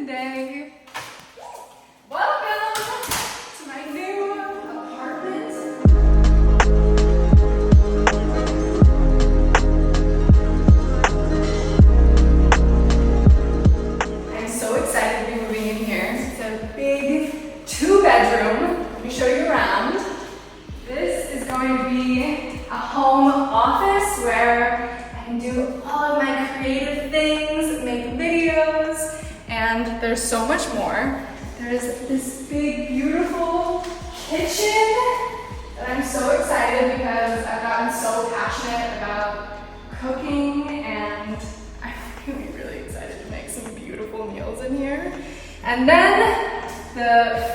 today. Welcome to my new apartment. I'm so excited to be moving in here. It's a big 2-bedroom. Let me show you around. This is going to be a home office where I can do all of my creative things, make videos, and there's so much more. There's this big, beautiful kitchen that I'm so excited because I've gotten so passionate about cooking, and I'm really, really excited to make some beautiful meals in here. And then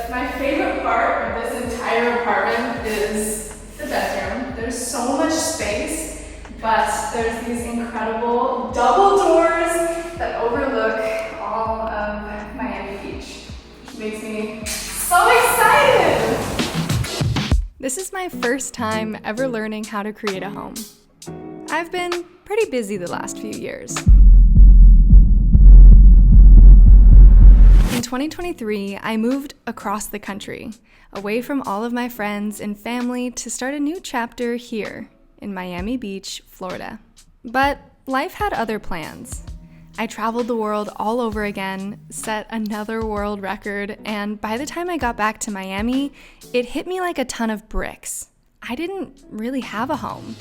my favorite part of this entire apartment is the bedroom. There's so much space, but there's these incredible double doors that overlook all of Miami Beach, which makes me so excited! This is my first time ever learning how to create a home. I've been pretty busy the last few years. In 2023, I moved across the country, away from all of my friends and family to start a new chapter here in Miami Beach, Florida. But life had other plans. I traveled the world all over again, set another world record, and by the time I got back to Miami, it hit me like a ton of bricks. I didn't really have a home.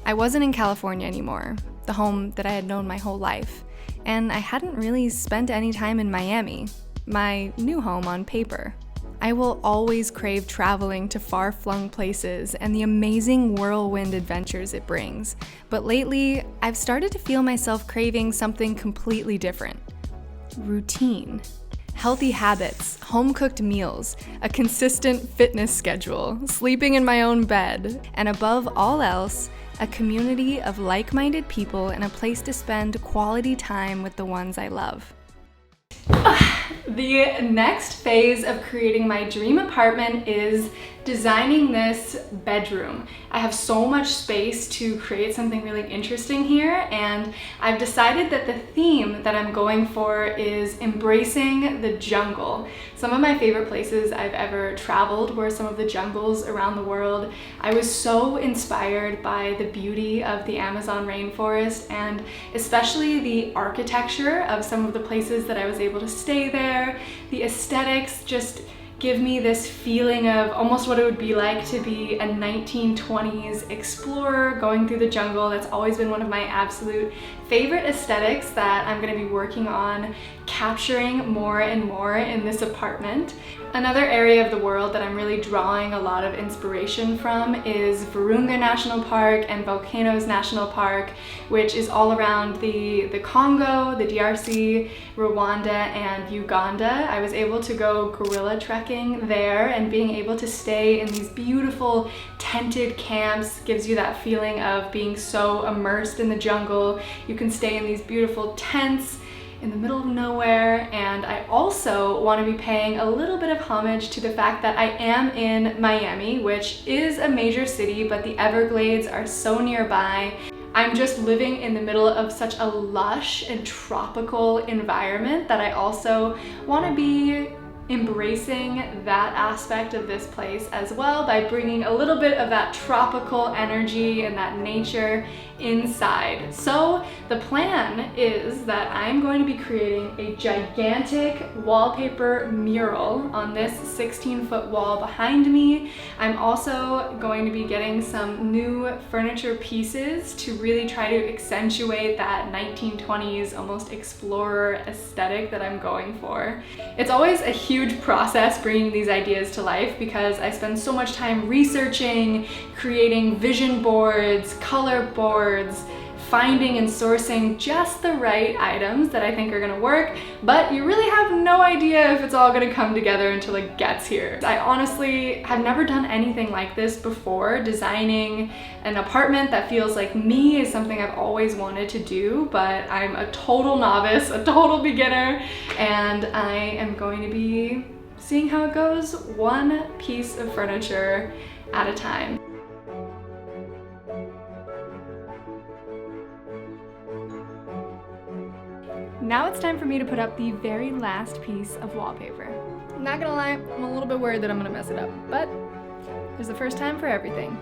I wasn't in California anymore, the home that I had known my whole life, and I hadn't really spent any time in Miami, my new home on paper. I will always crave traveling to far-flung places and the amazing whirlwind adventures it brings. But lately, I've started to feel myself craving something completely different. Routine. Healthy habits, home-cooked meals, a consistent fitness schedule, sleeping in my own bed, and above all else, a community of like-minded people and a place to spend quality time with the ones I love. The next phase of creating my dream apartment is designing this bedroom. I have so much space to create something really interesting here, and I've decided that the theme that I'm going for is embracing the jungle. Some of my favorite places I've ever traveled were some of the jungles around the world. I was so inspired by the beauty of the Amazon rainforest, and especially the architecture of some of the places that I was able to stay there. The aesthetics just give me this feeling of almost what it would be like to be a 1920s explorer going through the jungle. That's always been one of my absolute favorite aesthetics that I'm going to be working on capturing more and more in this apartment. Another area of the world that I'm really drawing a lot of inspiration from is Virunga National Park and Volcanoes National Park, which is all around the Congo, the DRC, Rwanda, and Uganda. I was able to go gorilla trekking there, and being able to stay in these beautiful tented camps gives you that feeling of being so immersed in the jungle. You can stay in these beautiful tents in the middle of nowhere, and I also want to be paying a little bit of homage to the fact that I am in Miami, which is a major city, but the Everglades are so nearby. I'm just living in the middle of such a lush and tropical environment that I also want to be embracing that aspect of this place as well by bringing a little bit of that tropical energy and that nature inside. So the plan is that I'm going to be creating a gigantic wallpaper mural on this 16-foot wall behind me. I'm also going to be getting some new furniture pieces to really try to accentuate that 1920s almost explorer aesthetic that I'm going for. It's always a huge process bringing these ideas to life because I spend so much time researching, creating vision boards, color boards, finding and sourcing just the right items that I think are gonna work, but you really have no idea if it's all gonna come together until it gets here. I honestly have never done anything like this before. Designing an apartment that feels like me is something I've always wanted to do, but I'm a total novice, a total beginner, and I am going to be seeing how it goes one piece of furniture at a time. Now it's time for me to put up the very last piece of wallpaper. Not gonna lie, I'm a little bit worried that I'm gonna mess it up, but there's the first time for everything.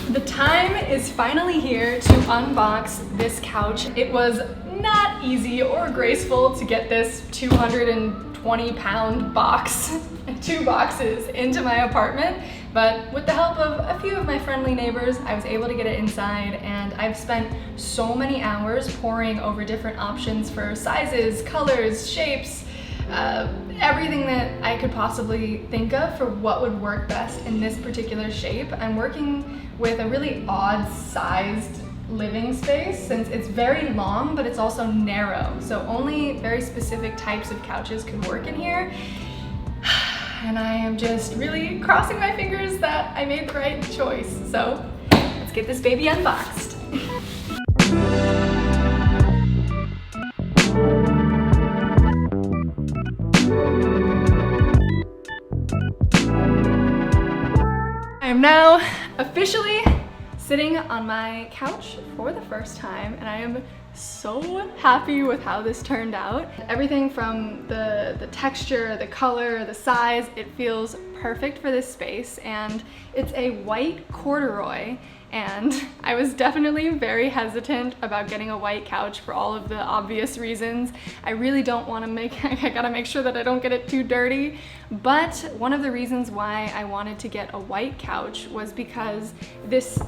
The time is finally here to unbox this couch. It was not easy or graceful to get this 220-pound box, 2 boxes into my apartment, but with the help of a few of my friendly neighbors, I was able to get it inside, and I've spent so many hours poring over different options for sizes, colors, shapes, everything that I could possibly think of for what would work best in this particular shape. I'm working with a really odd sized living space since it's very long, but it's also narrow. So only very specific types of couches could work in here. And I am just really crossing my fingers that I made the right choice. So let's get this baby unboxed. I am now officially sitting on my couch for the first time, and I am so happy with how this turned out. Everything from the texture, the color, the size, it feels perfect for this space, and it's a white corduroy, and I was definitely very hesitant about getting a white couch for all of the obvious reasons. I really don't want to I gotta make sure that I don't get it too dirty, but one of the reasons why I wanted to get a white couch was because this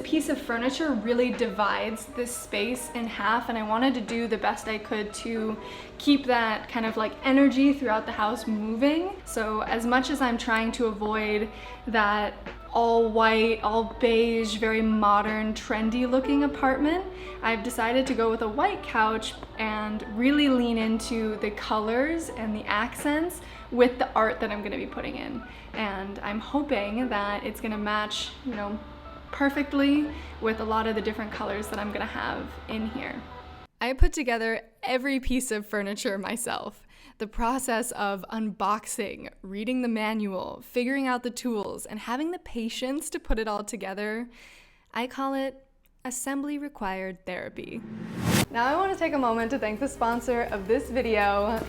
piece of furniture really divides this space in half, and I wanted to do the best I could to keep that kind of like energy throughout the house moving. So as much as I'm trying to avoid that all white, all beige, very modern, trendy looking apartment, I've decided to go with a white couch and really lean into the colors and the accents with the art that I'm gonna be putting in. And I'm hoping that it's gonna match, you know, perfectly with a lot of the different colors that I'm gonna have in here. I put together every piece of furniture myself. The process of unboxing, reading the manual, figuring out the tools, and having the patience to put it all together, I call it assembly required therapy. Now I want to take a moment to thank the sponsor of this video,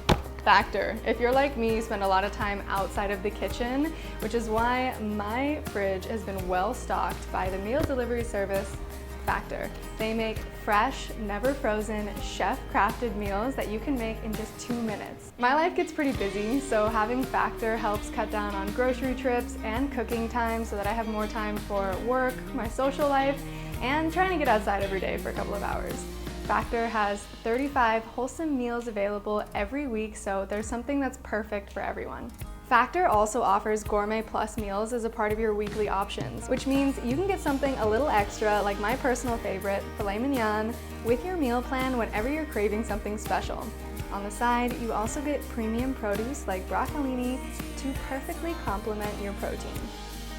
Factor. If you're like me, you spend a lot of time outside of the kitchen, which is why my fridge has been well stocked by the meal delivery service Factor. They make fresh, never frozen, chef-crafted meals that you can make in just 2 minutes. My life gets pretty busy, so having Factor helps cut down on grocery trips and cooking time so that I have more time for work, my social life, and trying to get outside every day for a couple of hours. Factor has 35 wholesome meals available every week, so there's something that's perfect for everyone. Factor also offers Gourmet Plus meals as a part of your weekly options, which means you can get something a little extra, like my personal favorite, filet mignon, with your meal plan whenever you're craving something special. On the side, you also get premium produce like broccolini to perfectly complement your protein.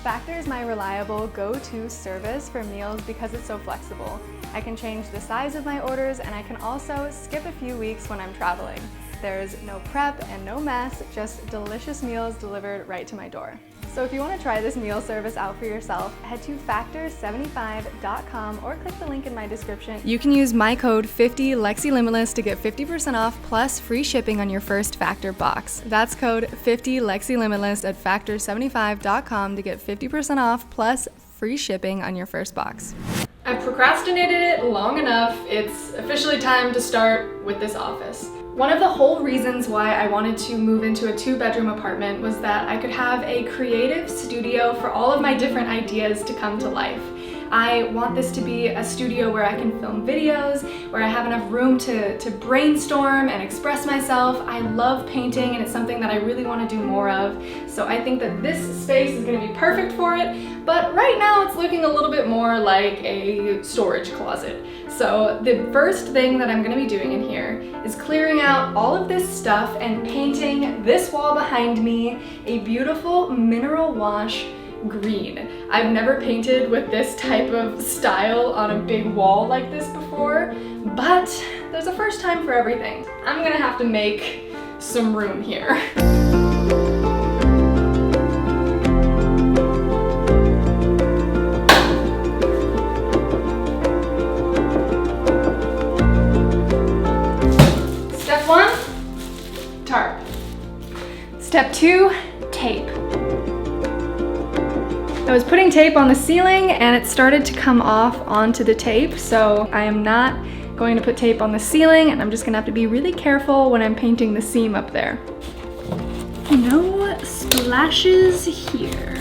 Factor is my reliable go-to service for meals because it's so flexible. I can change the size of my orders, and I can also skip a few weeks when I'm traveling. There's no prep and no mess, just delicious meals delivered right to my door. So if you want to try this meal service out for yourself, head to factor75.com or click the link in my description. You can use my code 50LexiLimitless to get 50% off plus free shipping on your first Factor box. That's code 50LexiLimitless at factor75.com to get 50% off plus free shipping on your first box. I've procrastinated it long enough. It's officially time to start with this office. One of the whole reasons why I wanted to move into a 2-bedroom apartment was that I could have a creative studio for all of my different ideas to come to life. I want this to be a studio where I can film videos, where I have enough room to brainstorm and express myself. I love painting, and it's something that I really want to do more of. So I think that this space is going to be perfect for it, but right now it's looking a little bit more like a storage closet. So the first thing that I'm going to be doing in here is clearing out all of this stuff and painting this wall behind me a beautiful mineral wash green. I've never painted with this type of style on a big wall like this before, but there's a first time for everything. I'm gonna have to make some room here. Step 2, tape. I was putting tape on the ceiling and it started to come off onto the tape, so I am not going to put tape on the ceiling, and I'm just gonna have to be really careful when I'm painting the seam up there. No splashes here.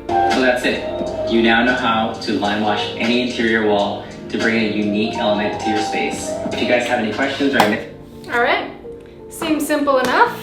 So that's it. You now know how to line wash any interior wall to bring a unique element to your space. If you guys have any questions or anything. All right, seems simple enough.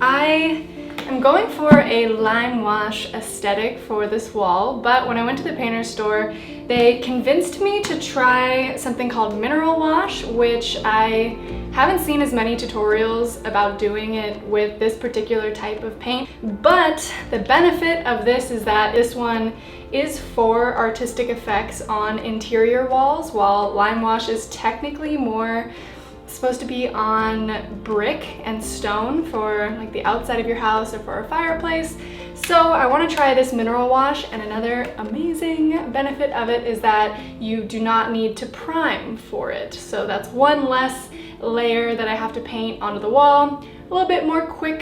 I am going for a lime wash aesthetic for this wall, but when I went to the painter store, they convinced me to try something called mineral wash, which I haven't seen as many tutorials about doing it with this particular type of paint. But the benefit of this is that this one is for artistic effects on interior walls, while lime wash is technically more supposed to be on brick and stone for like the outside of your house or for a fireplace. So I want to try this mineral wash, and another amazing benefit of it is that you do not need to prime for it. So that's one less layer that I have to paint onto the wall. A little bit more quick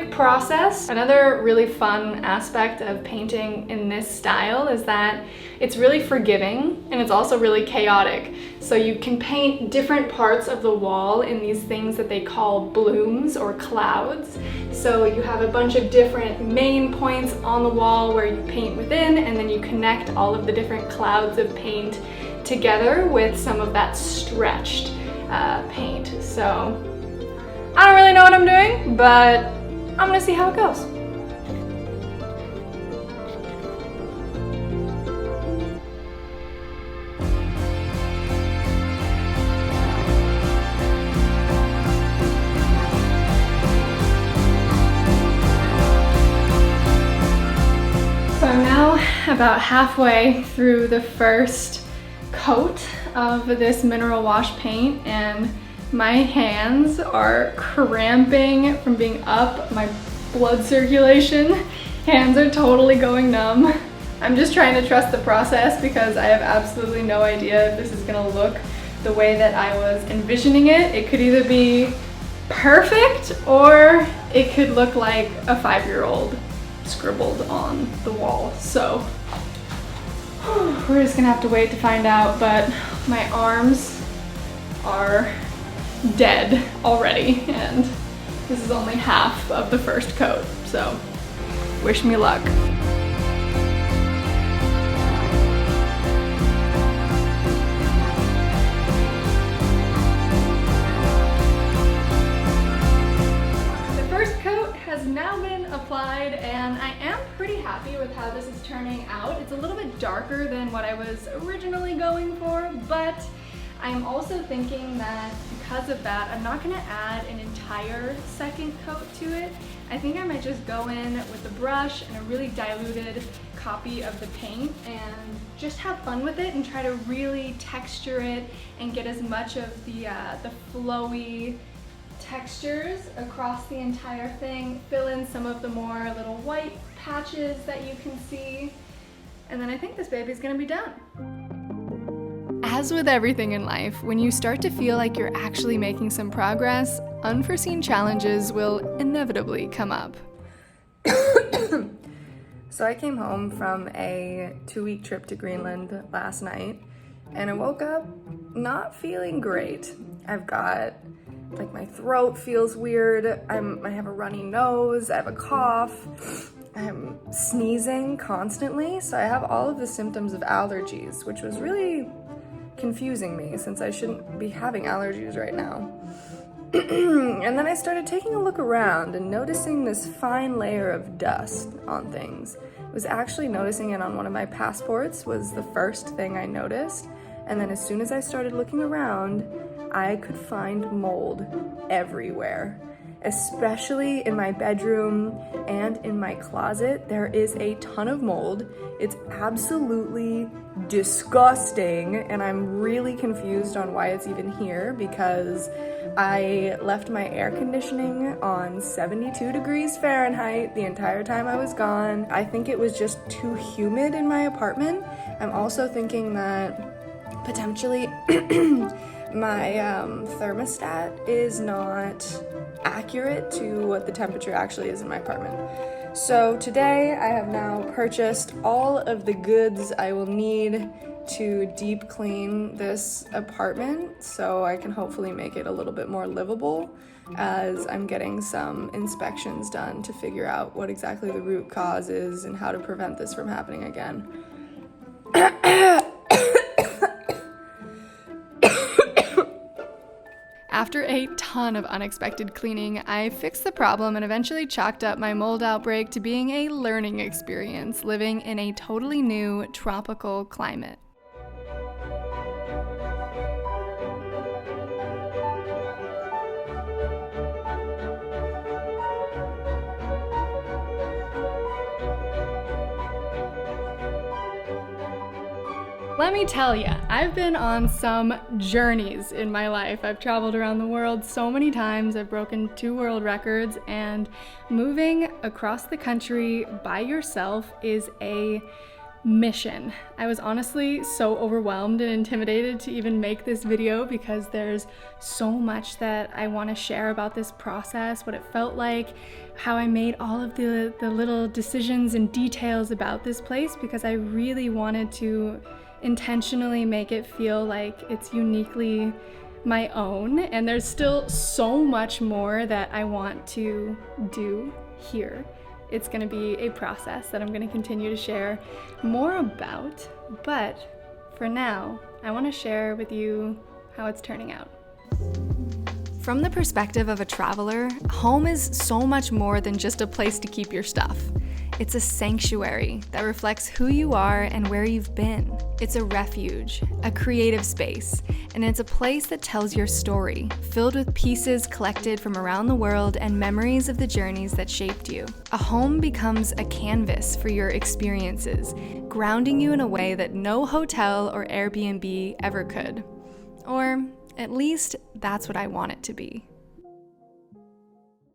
process. Another really fun aspect of painting in this style is that it's really forgiving and it's also really chaotic. So you can paint different parts of the wall in these things that they call blooms or clouds. So you have a bunch of different main points on the wall where you paint within, and then you connect all of the different clouds of paint together with some of that stretched paint. So I don't really know what I'm doing, but I'm gonna see how it goes. So I'm now about halfway through the first coat of this mineral wash paint, and my hands are cramping from being up, my blood circulation. Hands are totally going numb. I'm just trying to trust the process because I have absolutely no idea if this is gonna look the way that I was envisioning it. It could either be perfect or it could look like a 5-year-old scribbled on the wall. So we're just gonna have to wait to find out, but my arms are dead already, and this is only half of the first coat, so wish me luck. The first coat has now been applied, and I am pretty happy with how this is turning out. It's a little bit darker than what I was originally going for, but I'm also thinking that because of that, I'm not gonna add an entire second coat to it. I think I might just go in with a brush and a really diluted copy of the paint and just have fun with it and try to really texture it and get as much of the flowy textures across the entire thing, fill in some of the more little white patches that you can see, and then I think this baby's gonna be done. As with everything in life, when you start to feel like you're actually making some progress, unforeseen challenges will inevitably come up. So I came home from a 2-week trip to Greenland last night, and I woke up not feeling great. I've got, like, my throat feels weird, I have a runny nose, I have a cough, I'm sneezing constantly, so I have all of the symptoms of allergies, which was really confusing me since I shouldn't be having allergies right now. And then I started taking a look around and noticing this fine layer of dust on things. I was actually noticing it on one of my passports, was the first thing I noticed. And then as soon as I started looking around, I could find mold everywhere. Especially in my bedroom and in my closet, there is a ton of mold. It's absolutely disgusting, and I'm really confused on why it's even here because I left my air conditioning on 72 degrees Fahrenheit the entire time I was gone. I think it was just too humid in my apartment. I'm also thinking that potentially my thermostat is not accurate to what the temperature actually is in my apartment. So today I have now purchased all of the goods I will need to deep clean this apartment so I can hopefully make it a little bit more livable, as I'm getting some inspections done to figure out what exactly the root cause is and how to prevent this from happening again. After a ton of unexpected cleaning, I fixed the problem and eventually chalked up my mold outbreak to being a learning experience living in a totally new tropical climate. Let me tell you, I've been on some journeys in my life. I've traveled around the world so many times. I've broken 2 world records, and moving across the country by yourself is a mission. I was honestly so overwhelmed and intimidated to even make this video because there's so much that I want to share about this process, what it felt like, how I made all of the little decisions and details about this place, because I really wanted to intentionally make it feel like it's uniquely my own, and there's still so much more that I want to do here. It's going to be a process that I'm going to continue to share more about, but for now, I want to share with you how it's turning out. From the perspective of a traveler, home is so much more than just a place to keep your stuff. It's a sanctuary that reflects who you are and where you've been. It's a refuge, a creative space, and it's a place that tells your story, filled with pieces collected from around the world and memories of the journeys that shaped you. A home becomes a canvas for your experiences, grounding you in a way that no hotel or Airbnb ever could. Or at least that's what I want it to be.